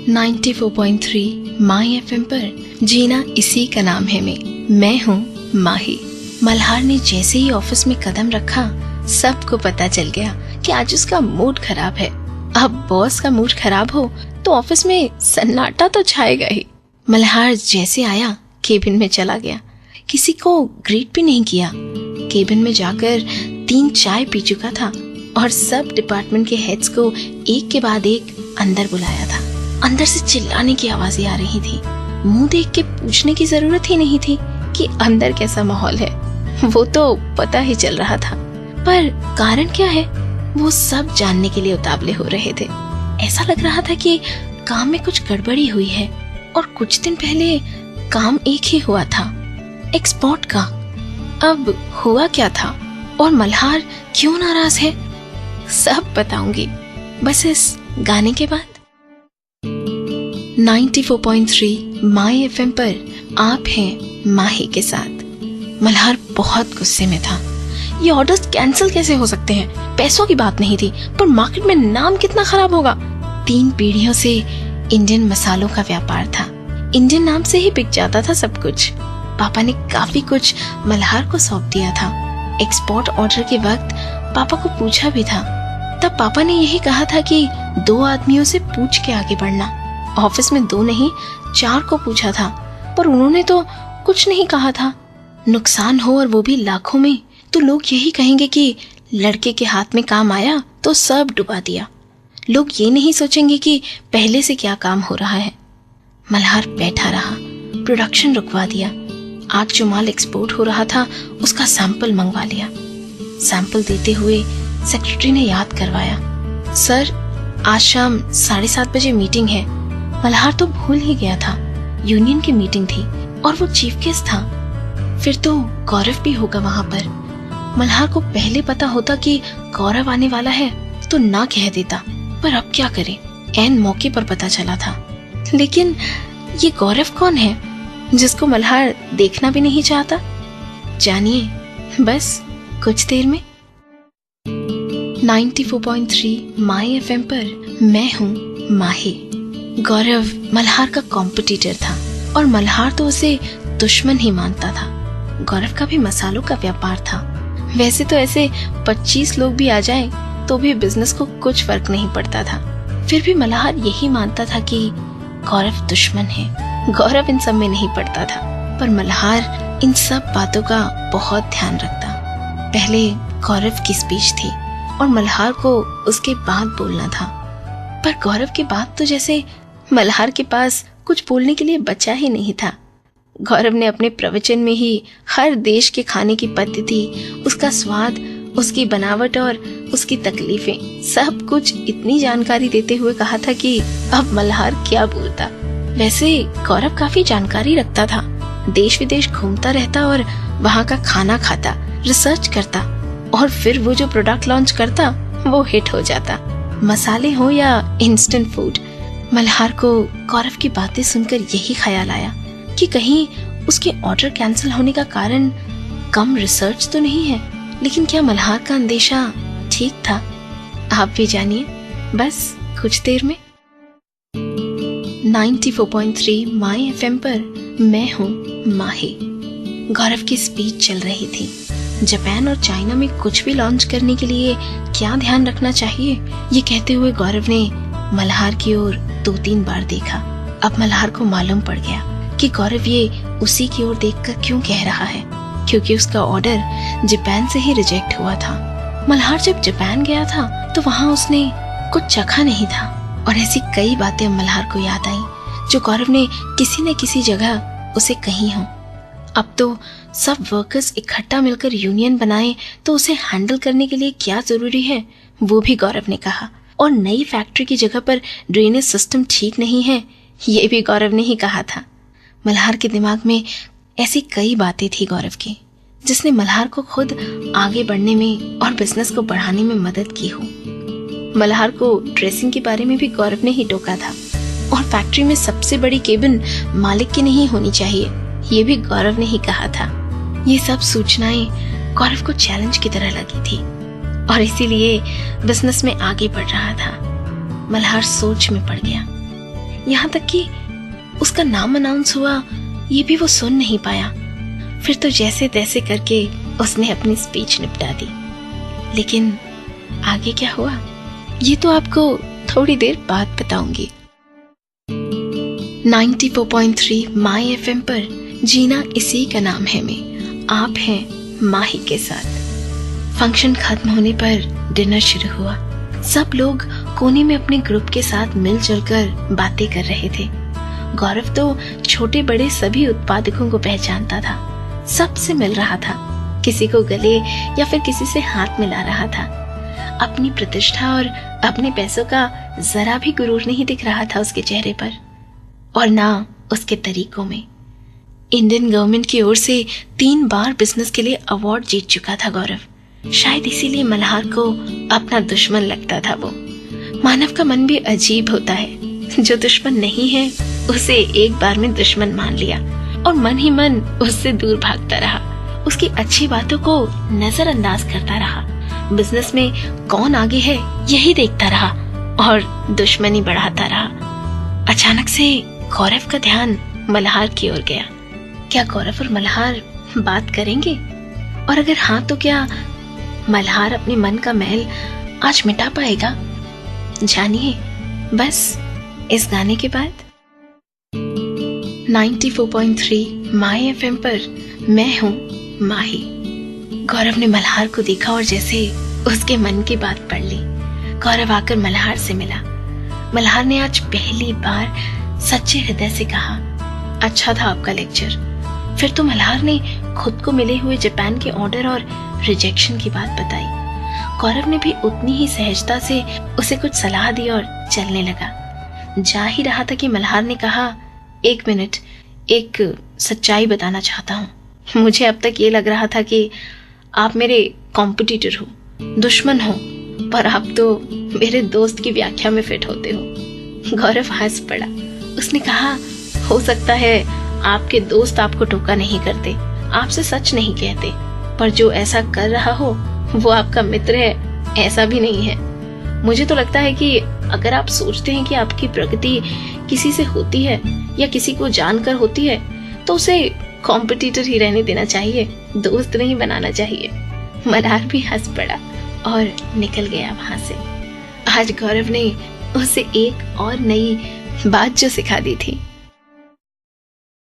94.3 माई FM पर जीना इसी का नाम है मैं हूँ माही। मल्हार ने जैसे ही ऑफिस में कदम रखा, सबको पता चल गया कि आज उसका मूड खराब है। अब बॉस का मूड खराब हो तो ऑफिस में सन्नाटा तो छाएगा ही। मल्हार जैसे आया केबिन में चला गया, किसी को ग्रीट भी नहीं किया। केबिन में जाकर 3 चाय पी चुका था और सब डिपार्टमेंट के हेड्स को एक के बाद एक अंदर बुलाया था। अंदर से चिल्लाने की आवाजें आ रही थी। मुंह देख के पूछने की जरूरत ही नहीं थी कि अंदर कैसा माहौल है, वो तो पता ही चल रहा था। पर कारण क्या है, वो सब जानने के लिए उतावले हो रहे थे। ऐसा लग रहा था कि काम में कुछ गड़बड़ी हुई है और कुछ दिन पहले काम एक ही हुआ था, एक्सपोर्ट का। अब हुआ क्या था और मल्हार क्यों नाराज है, सब बताऊंगी बस इस गाने के बाद। 94.3 माई एफएम पर आप हैं माही के साथ। मल्हार बहुत गुस्से में था। ये ऑर्डर्स कैंसिल कैसे हो सकते हैं? पैसों की बात नहीं थी, पर मार्केट में नाम कितना खराब होगा। 3 पीढ़ियों से इंडियन मसालों का व्यापार था। इंडियन नाम से ही बिक जाता था सब कुछ। पापा ने काफी कुछ मल्हार को सौंप दिया था। एक्सपोर्ट ऑर्डर के वक्त पापा को पूछा भी था, तब पापा ने यही कहा था कि 2 आदमियों से पूछ के आगे बढ़ना। ऑफिस में 2 नहीं 4 को पूछा था, पर उन्होंने तो कुछ नहीं कहा था। नुकसान हो और वो भी लाखों में, तो लोग यही कहेंगे कि लड़के के हाथ में काम आया तो सब डुबा दिया। लोग ये नहीं सोचेंगे कि पहले से क्या काम हो रहा है। मल्हार बैठा रहा, प्रोडक्शन रुकवा दिया। आज जो माल एक्सपोर्ट हो रहा था उसका सैंपल मंगवा लिया। सैंपल देते हुए सेक्रेटरी ने याद करवाया, सर आज शाम 7:30 बजे मीटिंग है। मल्हार तो भूल ही गया था, यूनियन की मीटिंग थी और वो चीफ गेस्ट था। फिर तो गौरव भी होगा वहां पर। मल्हार को पहले पता होता कि गौरव आने वाला है तो ना कह देता, पर अब क्या करे, ऐन मौके पर पता चला था। लेकिन ये गौरव कौन है जिसको मल्हार देखना भी नहीं चाहता? जानिए बस कुछ देर में। 94.3 माई एफएम पर मैं हूँ माही। गौरव मल्हार का कॉम्पिटिटर था और मल्हार तो उसे दुश्मन ही मानता था। गौरव का भी मसालों का व्यापार था। वैसे तो ऐसे 25 लोग भी आ जाएं तो भी बिजनेस को कुछ फर्क नहीं पड़ता था। फिर भी मल्हार यही मानता था कि गौरव दुश्मन है। गौरव इन सब में नहीं पड़ता था, पर मल्हार इन सब बातों का बहुत ध्यान रखता। पहले गौरव की स्पीच थी और मल्हार को उसके बाद बोलना था, पर गौरव के बाद तो जैसे मल्हार के पास कुछ बोलने के लिए बचा ही नहीं था। गौरव ने अपने प्रवचन में ही हर देश के खाने की पद्धति, उसका स्वाद, उसकी बनावट और उसकी तकलीफें, सब कुछ इतनी जानकारी देते हुए कहा था कि अब मल्हार क्या बोलता। वैसे गौरव काफी जानकारी रखता था, देश विदेश घूमता रहता और वहाँ का खाना खाता, रिसर्च करता और फिर वो जो प्रोडक्ट लॉन्च करता वो हिट हो जाता। मसाले हो या इंस्टेंट फूड, मल्हार को गौरव की बातें सुनकर यही ख्याल आया कि कहीं उसके ऑर्डर कैंसिल होने का कारण कम रिसर्च तो नहीं है। लेकिन क्या मल्हार का अंदेशा ठीक था? आप भी जानिए बस कुछ देर में। 94.3 माई एफएम पर मैं हूँ माही। गौरव की स्पीच चल रही थी। जापान और चाइना में कुछ भी लॉन्च करने के लिए क्या ध्यान रखना चाहिए, ये कहते हुए गौरव ने मल्हार की ओर 2-3 बार देखा। अब मल्हार को मालूम पड़ गया कि गौरव ये उसी की ओर देखकर क्यों कह रहा है, क्योंकि उसका ऑर्डर जापान से ही रिजेक्ट हुआ था। मल्हार जब जापान गया था तो वहाँ उसने कुछ चखा नहीं था और ऐसी कई बातें मल्हार को याद आई जो गौरव ने किसी न किसी जगह उसे कही हों। अब तो सब वर्कर्स इकट्ठा मिलकर यूनियन बनाएं तो उसे हैंडल करने के लिए क्या जरूरी है वो भी गौरव ने कहा। और नई फैक्ट्री की जगह पर ड्रेनेज सिस्टम ठीक नहीं है, ये भी गौरव ने ही कहा था। मल्हार के दिमाग में ऐसी कई बातें थी गौरव की, जिसने मल्हार को खुद आगे बढ़ने में और बिजनेस को बढ़ाने में मदद की हो। मल्हार को ड्रेसिंग के बारे में भी गौरव ने ही टोका था और फैक्ट्री में सबसे बड़ी केबिन मालिक की नहीं होनी चाहिए, ये भी गौरव ने ही कहा था। ये सब सूचनाएं गौरव को चैलेंज की तरह लगी थी और इसीलिए बिजनेस में आगे बढ़ रहा था। मल्हार सोच में पड़ गया। यहाँ तक कि उसका नाम अनाउंस हुआ ये भी वो सुन नहीं पाया। फिर तो जैसे तैसे करके उसने अपनी स्पीच निपटा दी। लेकिन आगे क्या हुआ ये तो आपको थोड़ी देर बाद बताऊंगी। 94.3 माई एफएम पर जीना इसी का नाम है में आप हैं माही के साथ। फंक्शन खत्म होने पर डिनर शुरू हुआ। सब लोग कोने में अपने ग्रुप के साथ मिलजुल कर बातें कर रहे थे। गौरव तो छोटे बड़े सभी उत्पादकों को पहचानता था, सबसे मिल रहा था, किसी को गले या फिर किसी से हाथ मिला रहा था। अपनी प्रतिष्ठा और अपने पैसों का जरा भी गुरूर नहीं दिख रहा था उसके चेहरे पर और ना उसके तरीकों में। इंडियन गवर्नमेंट की ओर से 3 बार बिजनेस के लिए अवार्ड जीत चुका था गौरव। शायद इसीलिए मल्हार को अपना दुश्मन लगता था वो। मानव का मन भी अजीब होता है, जो दुश्मन नहीं है उसे एक बार में दुश्मन मान लिया और मन ही मन उससे दूर भागता रहा। उसकी अच्छी बातों को नजरअंदाज करता रहा। बिजनेस में कौन आगे है यही देखता रहा और दुश्मनी बढ़ाता रहा। अचानक से गौरव का ध्यान मल्हार की ओर गया। क्या गौरव और मल्हार बात करेंगे? और अगर हाँ तो क्या मल्हार अपने मन का मैल आज मिटा पाएगा? जानिए बस इस गाने के बाद। 94.3 माई एफएम पर मैं हूँ माही। गौरव ने मल्हार को देखा और जैसे उसके मन की बात पढ़ ली। गौरव आकर मल्हार से मिला। मल्हार ने आज पहली बार सच्चे हृदय से कहा, अच्छा था आपका लेक्चर। फिर तो मल्हार ने खुद को मिले हुए जापान के ऑर्डर और रिजेक्शन की बात बताई। गौरव ने भी उतनी ही सहजता से उसे कुछ सलाह दी और चलने लगा। जा ही रहा था कि मल्हार ने कहा, 1 मिनट, एक सच्चाई बताना चाहता हूँ। मुझे अब तक ये लग रहा था कि आप मेरे कॉम्पिटिटर हो, दुश्मन हो, पर आप तो मेरे दोस्त की व्याख्या में फिट होते हो। गौरव हंस पड़ा। उसने कहा, हो सकता है आपके दोस्त आपको टोका नहीं करते, आपसे सच नहीं कहते, पर जो ऐसा कर रहा हो वो आपका मित्र है ऐसा भी नहीं है। मुझे तो लगता है कि अगर आप सोचते हैं कि आपकी प्रगति किसी से होती है या किसी को जानकर होती है तो उसे कॉम्पिटिटर ही रहने देना चाहिए, दोस्त नहीं बनाना चाहिए। मल्हार भी हंस पड़ा और निकल गया वहां से। आज गौरव ने उसे एक और नई बात जो सिखा दी थी